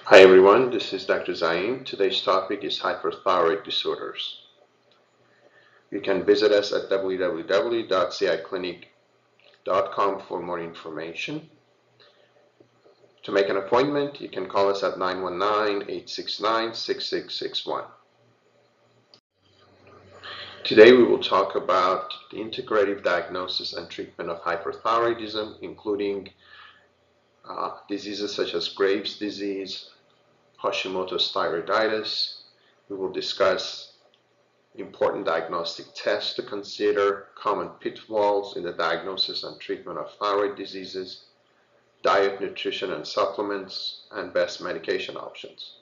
Hi everyone, this is Dr. Zaim. Today's topic is hyperthyroid disorders. You can visit us at www.ciclinic.com for more information. To make an appointment, you can call us at 919-869-6661. Today we will talk about the integrative diagnosis and treatment of hyperthyroidism, including diseases such as Graves' disease, Hashimoto's thyroiditis. We will discuss important diagnostic tests to consider, common pitfalls in the diagnosis and treatment of thyroid diseases, diet, nutrition, and supplements, and best medication options.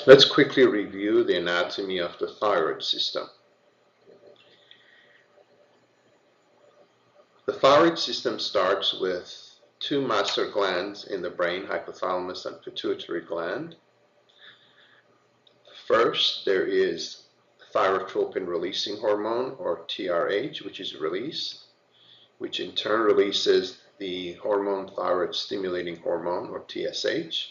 Let's quickly review the anatomy of the thyroid system. The thyroid system starts with two master glands in the brain, hypothalamus and pituitary gland. First, there is thyrotropin releasing hormone, or TRH, which is released, which in turn releases the hormone thyroid stimulating hormone, or TSH.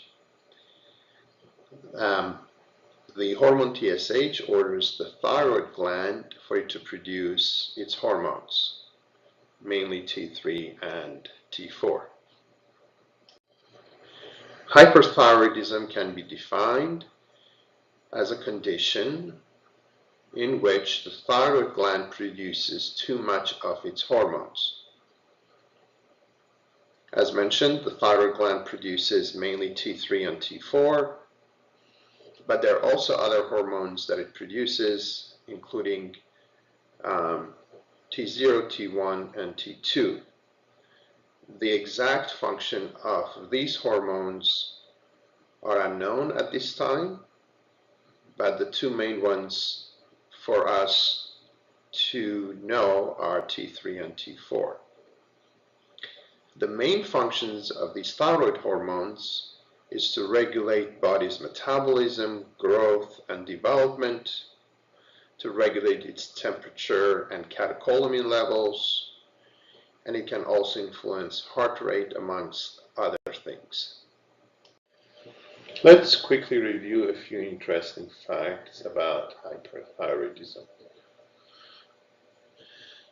The hormone TSH orders the thyroid gland for it to produce its hormones, mainly T3 and T4. Hyperthyroidism can be defined as a condition in which the thyroid gland produces too much of its hormones. As mentioned, the thyroid gland produces mainly T3 and T4, but there are also other hormones that it produces, including T0, T1, and T2. The exact function of these hormones are unknown at this time, but the two main ones for us to know are T3 and T4. The main functions of these thyroid hormones is to regulate body's metabolism, growth, and development, to regulate its temperature and catecholamine levels, and it can also influence heart rate, amongst other things. Let's quickly review a few interesting facts about hyperthyroidism.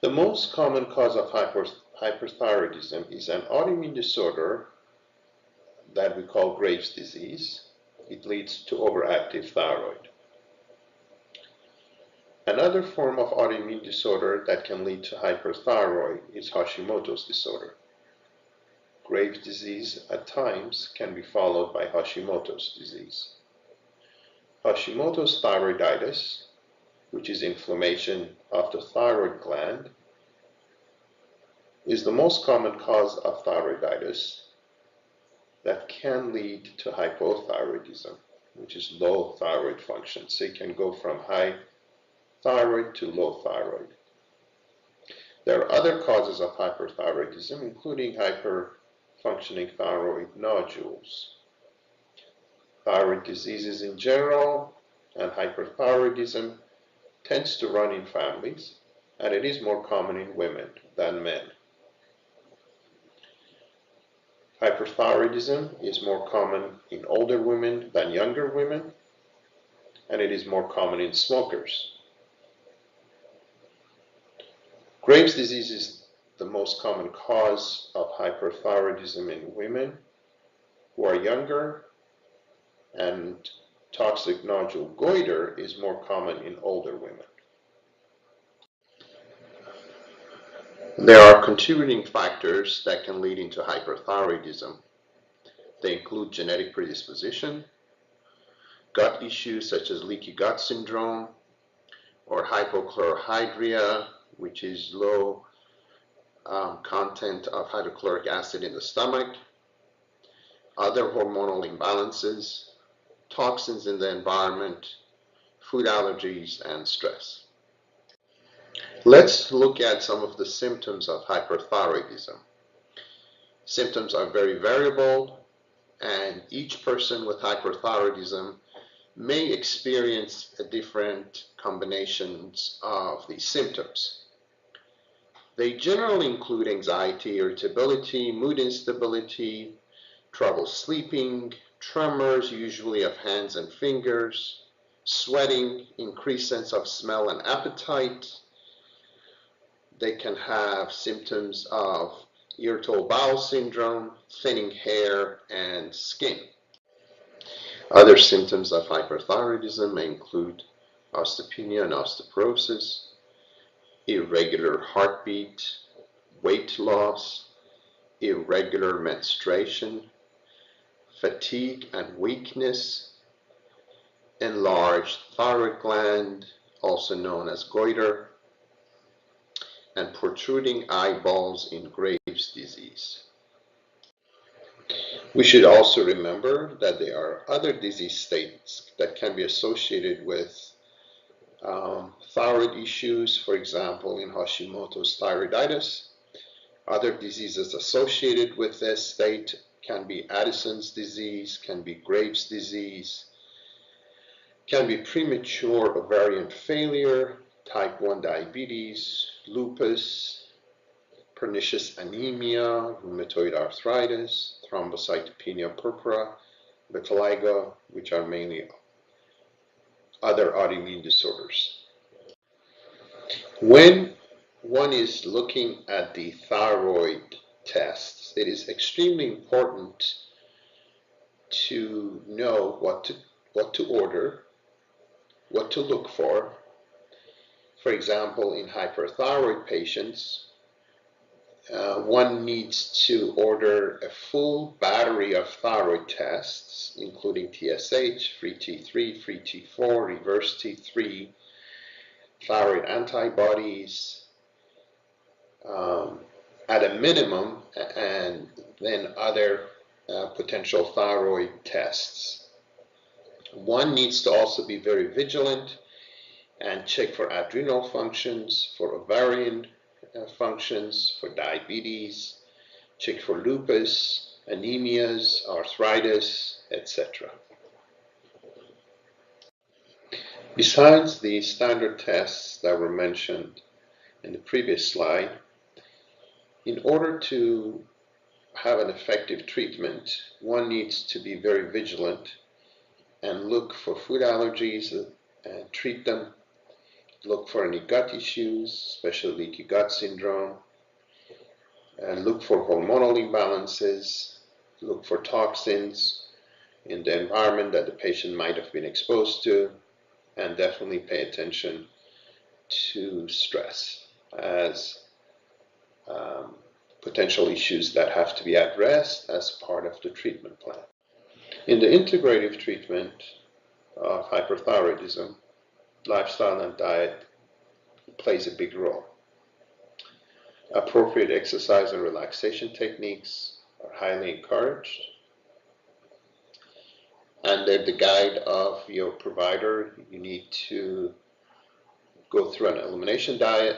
The most common cause of hyperthyroidism is an autoimmune disorder that we call Graves' disease. It leads to overactive thyroid. Another form of autoimmune disorder that can lead to hyperthyroid is Hashimoto's disorder. Graves' disease at times can be followed by Hashimoto's disease. Hashimoto's thyroiditis, which is inflammation of the thyroid gland, is the most common cause of thyroiditis that can lead to hypothyroidism, which is low thyroid function. So you can go from high thyroid to low thyroid. There are other causes of hyperthyroidism, including hyperfunctioning thyroid nodules, thyroid diseases in general, and hyperthyroidism tends to run in families, and it is more common in women than men. Hyperthyroidism is more common in older women than younger women, and it is more common in smokers. Graves' disease is the most common cause of hyperthyroidism in women who are younger, and toxic nodule goiter is more common in older women. There are contributing factors that can lead into hyperthyroidism. They include genetic predisposition, gut issues such as leaky gut syndrome, or hypochlorhydria, which is low content of hydrochloric acid in the stomach, other hormonal imbalances, toxins in the environment, food allergies, and stress. Let's look at some of the symptoms of hyperthyroidism. Symptoms are very variable, and each person with hyperthyroidism may experience different combinations of these symptoms. They generally include anxiety, irritability, mood instability, trouble sleeping, tremors, usually of hands and fingers, sweating, increased sense of smell and appetite. They can have symptoms of irritable bowel syndrome, thinning hair, and skin. Other symptoms of hyperthyroidism may include osteopenia and osteoporosis, irregular heartbeat, weight loss, irregular menstruation, fatigue and weakness, enlarged thyroid gland, also known as goiter, and protruding eyeballs in Graves' disease. We should also remember that there are other disease states that can be associated with thyroid issues, for example, in Hashimoto's thyroiditis. Other diseases associated with this state can be Addison's disease, can be Graves' disease, can be premature ovarian failure, type 1 diabetes, lupus, pernicious anemia, rheumatoid arthritis, thrombocytopenia purpura, vitiligo, which are mainly other autoimmune disorders. When one is looking at the thyroid tests, it is extremely important to know what to order, what to look for. For example, in hyperthyroid patients, one needs to order a full battery of thyroid tests, including TSH, free T3, free T4, reverse T3, thyroid antibodies, at a minimum, and then other potential thyroid tests. One needs to also be very vigilant and check for adrenal functions, for ovarian functions, for diabetes, check for lupus, anemias, arthritis, etc. Besides the standard tests that were mentioned in the previous slide, in order to have an effective treatment, one needs to be very vigilant and look for food allergies and treat them. Look for any gut issues, especially leaky gut syndrome, and look for hormonal imbalances, look for toxins in the environment that the patient might have been exposed to, and definitely pay attention to stress as potential issues that have to be addressed as part of the treatment plan. In the integrative treatment of hyperthyroidism, lifestyle and diet plays a big role. Appropriate exercise and relaxation techniques are highly encouraged. Under the guide of your provider, you need to go through an elimination diet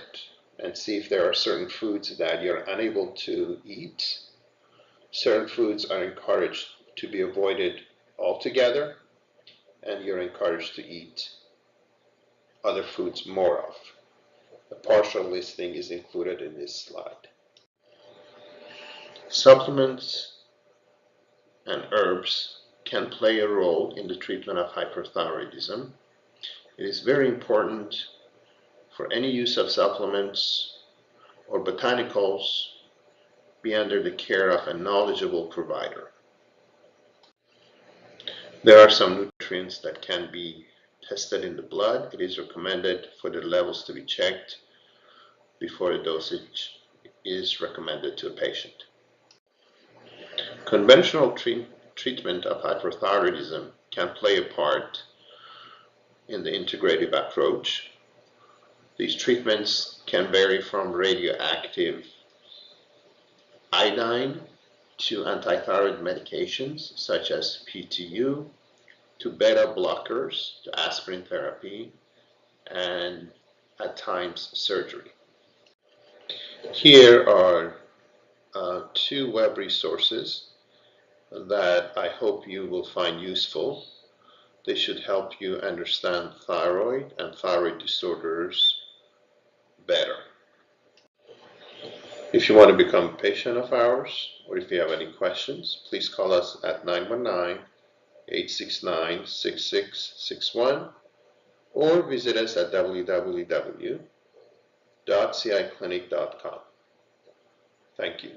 and see if there are certain foods that you're unable to eat. Certain foods are encouraged to be avoided altogether, and you're encouraged to eat other foods more of. A partial listing is included in this slide. Supplements and herbs can play a role in the treatment of hyperthyroidism. It is very important for any use of supplements or botanicals be under the care of a knowledgeable provider. There are some nutrients that can be tested in the blood. It is recommended for the levels to be checked before the dosage is recommended to a patient. Conventional treatment of hyperthyroidism can play a part in the integrative approach. These treatments can vary from radioactive iodine to antithyroid medications such as PTU, to beta blockers, to aspirin therapy, and at times surgery. Here are two web resources that I hope you will find useful. They should help you understand thyroid and thyroid disorders better. If you want to become a patient of ours, or if you have any questions, please call us at 919-869-6661 or visit us at www.ciclinic.com. Thank you.